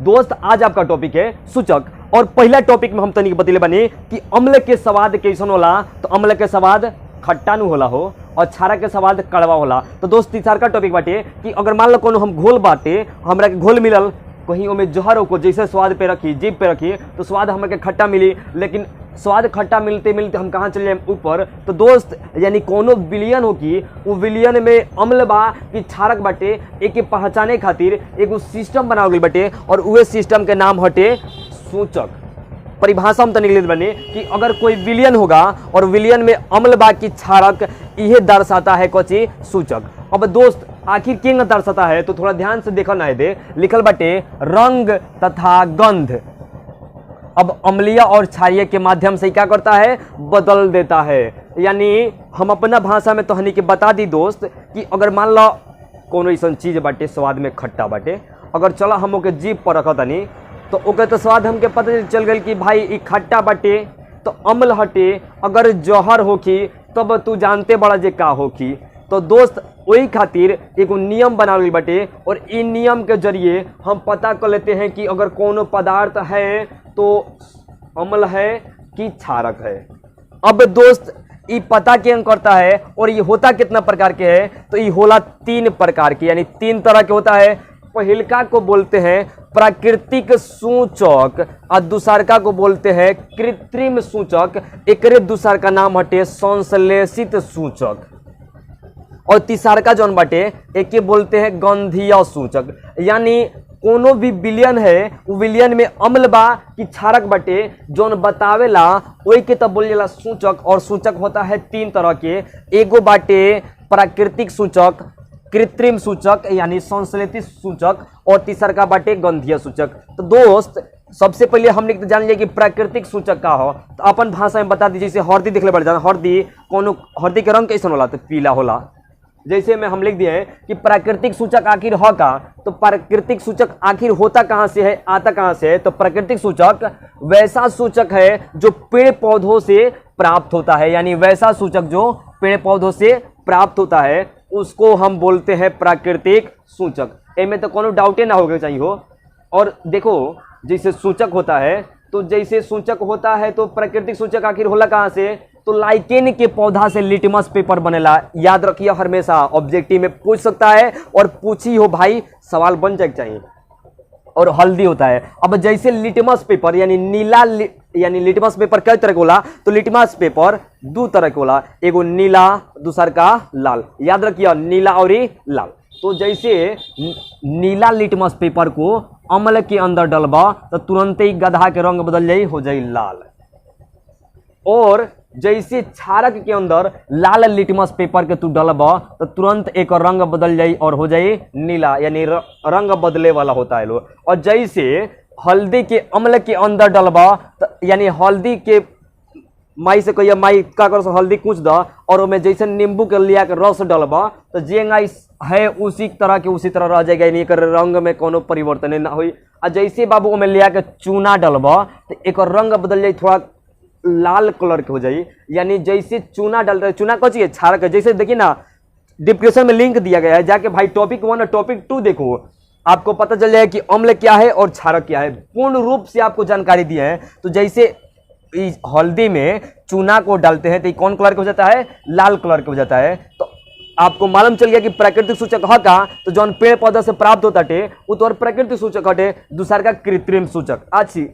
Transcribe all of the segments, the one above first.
दोस्त आज आपका टॉपिक है सूचक। और पहला टॉपिक में हम तनिक बतले बनी कि अम्ल के स्वाद कैसन होला। तो अम्ल के स्वाद खट्टा नु होला हो और क्षारक के स्वाद कड़वा होला। तो दोस्त तीसरा का टॉपिक बाटे कि अगर मान लो कोनो हम घोल बाटे, हमरा के घोल मिलल, कहीं ओमे जहर को जैसे स्वाद पे रखी, जीभ पे रखी तो स्वाद हमरा के खट्टा मिली, लेकिन स्वाद खट्टा मिलते मिलते हम कहाँ चले जाए ऊपर। तो दोस्त यानी कोनो विलियन हो कि वो विलियन में अम्ल बा कि क्षारक बाटे, एक पहचाने खातिर एगो सिस्टम बनावल गई बाटे और उहे सिस्टम के नाम हटे सूचक। परिभाषा हम तनिक लेत बने कि अगर कोई विलियन होगा और विलियन में अम्ल बा की क्षारक, यह दर्शाता है कोची सूचक। अब दोस्त आखिर किंग दर्शाता है तो थोड़ा ध्यान से देखा ना दे, लिखल बाटे रंग तथा गंध। अब अम्लीय और क्षारीय के माध्यम से क्या करता है, बदल देता है। यानी हम अपना भाषा में तोहनी के बता दी दोस्त कि अगर मान लो कोनो ऐसा चीज बाटे स्वाद में खट्टा बाटे, अगर चला हम ओके जीभ पर रखा तनी तो ओके तो स्वाद हमके पता चल गई कि भाई ई खट्टा बाटे तो अम्ल हटे। अगर जहर होखी तब तू जानते बड़ा जे का होखी। तो दोस्त वही खातिर एगो नियम बनावल गई बाटे और इन नियम के जरिए हम पता कर लेते हैं कि अगर कोनो पदार्थ है तो अम्ल है कि क्षारक है। अब दोस्त ये पता क्यों करता है और ये होता कितना प्रकार के है, तो ये होला 3 प्रकार के, यानी 3 तरह के होता है। पहिलका को बोलते हैं प्राकृतिक सूचक और दूसरका को बोलते हैं कृत्रिम सूचक। एकरे दूसर का नाम हटे संश्लेषित सूचक। और तीसरका जौन बाटे एक बोलते हैं गंधीय सूचक। यानी कोनो भी विलियन है वो विलियन में अम्ल बा कि क्षारक बाटे जौन बतावेला वही के तब बोल जाला सूचक। और सूचक होता है 3 तरह के, एगो बाटे प्राकृतिक सूचक, कृत्रिम सूचक यानी संश्लेषित सूचक, और तीसरका बाटे गंधीय सूचक। तो दोस्त सबसे पहले हमने तो जान लिया कि प्राकृतिक सूचक का हो, तो अपन भाषा में बता दीजिए। जैसे हल्दी दिखले बढ़ जाना, हल्दी कोनो हल्दी के रंग कैसन होला, तो पीला होला। जैसे में हम लिख दिए कि प्राकृतिक सूचक आखिर हो का, तो प्राकृतिक सूचक आखिर होता कहाँ से है, आता कहाँ से है। तो प्राकृतिक सूचक वैसा सूचक है जो पेड़ पौधों से प्राप्त होता है। यानी वैसा सूचक जो पेड़ पौधों से प्राप्त होता है उसको हम बोलते हैं प्राकृतिक सूचक। इनमें तो कोनो डाउटे ना होगा चाहिए हो। और देखो जैसे सूचक होता है, तो जैसे सूचक होता है तो प्राकृतिक सूचक आखिर होला कहाँ से, तो लाइकेन के पौधा से लिटमस पेपर बनेला। याद रखिए हमेशा ऑब्जेक्टिव में पूछ सकता है और पूछी हो भाई, सवाल बन जाए चाहिए। और हल्दी होता है। अब जैसे लिटमस पेपर यानी नीला यानी लिटमस पेपर कई तरह के होला, तो लिटमस पेपर 2 तरह के होला, एगो नीला दूसर का लाल। याद रखिए नीला और लाल। तो जैसे नीला लिटमस पेपर को अम्ल के अंदर डलबा तो तुरंत ही गधा के रंग बदल जाई, हो जाई लाल। और जैसे क्षारक के अंदर लाल लिटमस पेपर के तू डलबा तो तुरंत एक रंग बदल जाई और हो जाई नीला, यानी रंग बदले वाला होता है लो। और जैसे हल्दी के अम्ल के अंदर डलबा तो यानी हल्दी के माई से कहिए माई का कर हल्दी कूच द और उसमें जैसे नींबू के लिया के रस डलबा तो जेंगा है उसी तरह के उसी तरह रह जाएगा, यानी एक रंग में कोनो परिवर्तन ना हुई। और जैसे बाबू उसमें लिया के चूना डलबा तो एक रंग बदल जाए, थोड़ा लाल कलर के हो जाए। यानी जैसे चूना डाल रहे, चूना कौन है, क्षारक है। जैसे देखिए ना डिस्क्रिप्शन में लिंक दिया गया है, जाके भाई टॉपिक 1 और टॉपिक 2 देखो, आपको पता चल जाए कि अम्ल क्या है और क्षारक क्या है। पूर्ण रूप से आपको जानकारी दी है। तो जैसे इस हल्दी में चूना को डालते हैं तो ये कौन कलर का हो जाता है, लाल कलर का हो जाता है। तो आपको मालूम चल गया कि प्राकृतिक सूचक है का, तो जो पेड़ पौधा से प्राप्त होता है वो तो प्राकृतिक सूचक हटे, दूसरा का कृत्रिम सूचक। अच्छी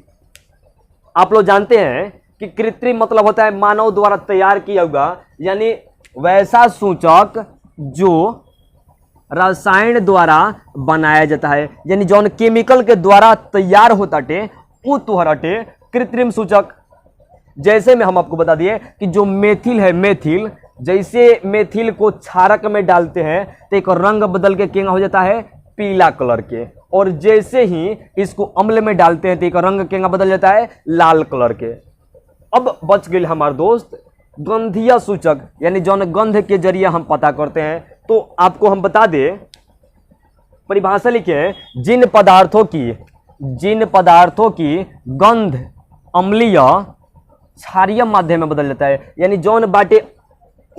आप लोग जानते हैं कि कृत्रिम मतलब होता है मानव द्वारा तैयार किया हुआ, यानी वैसा सूचक जो रसायन द्वारा बनाया जाता है, यानी जो केमिकल के द्वारा तैयार होता टे वो तुहरटे कृत्रिम सूचक। जैसे में हम आपको बता दिए कि जो मेथिल है, मेथिल जैसे मेथिल को क्षारक में डालते हैं तो एक रंग बदल के केंगा हो जाता है पीला कलर के, और जैसे ही इसको अम्ल में डालते हैं तो एक रंग केंगा बदल जाता है लाल कलर के। अब बच गए हमारे दोस्त गंधीय सूचक, यानी जौन गंध के जरिए हम पता करते हैं। तो आपको हम बता दें, परिभाषा लिखे, जिन पदार्थों की गंध अम्लीय क्षारीय माध्यम में बदल जाता है, यानी जौन बाटे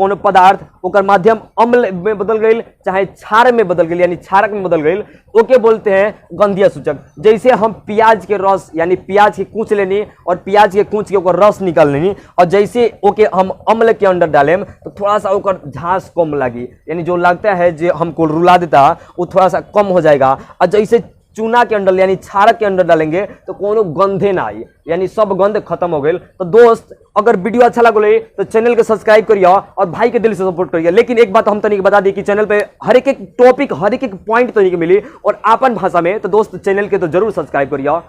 कोनो पदार्थ ओकर माध्यम अम्ल में बदल गई चाहे क्षार में बदल गई यानी क्षारक में बदल गई, ओके बोलते हैं गंधीय सूचक। जैसे हम प्याज के रस यानी प्याज के कूच लेनी और प्याज के कूच के ओकर रस निकाल लेनी, और जैसे ओके हम अम्ल के अंदर डालें तो थोड़ा सा ओकर झांस कम लगी, यानी जो लगता है जो हमको रुला देता वो थोड़ा सा कम हो जाएगा। और जैसे चूना के अंदर यानी क्षारक के अंदर डालेंगे तो कोनो गंधे ना आई, यानी सब गंध खत्म हो गए। तो दोस्त अगर वीडियो अच्छा लगे तो चैनल के सब्सक्राइब करिए और भाई के दिल से सपोर्ट करिए। लेकिन एक बात हम तनिक बता दी कि चैनल पे हर एक टॉपिक हर एक पॉइंट तनिक मिली और आपन भाषा में, तो दोस्त चैनल के तो जरूर सब्सक्राइब करिए।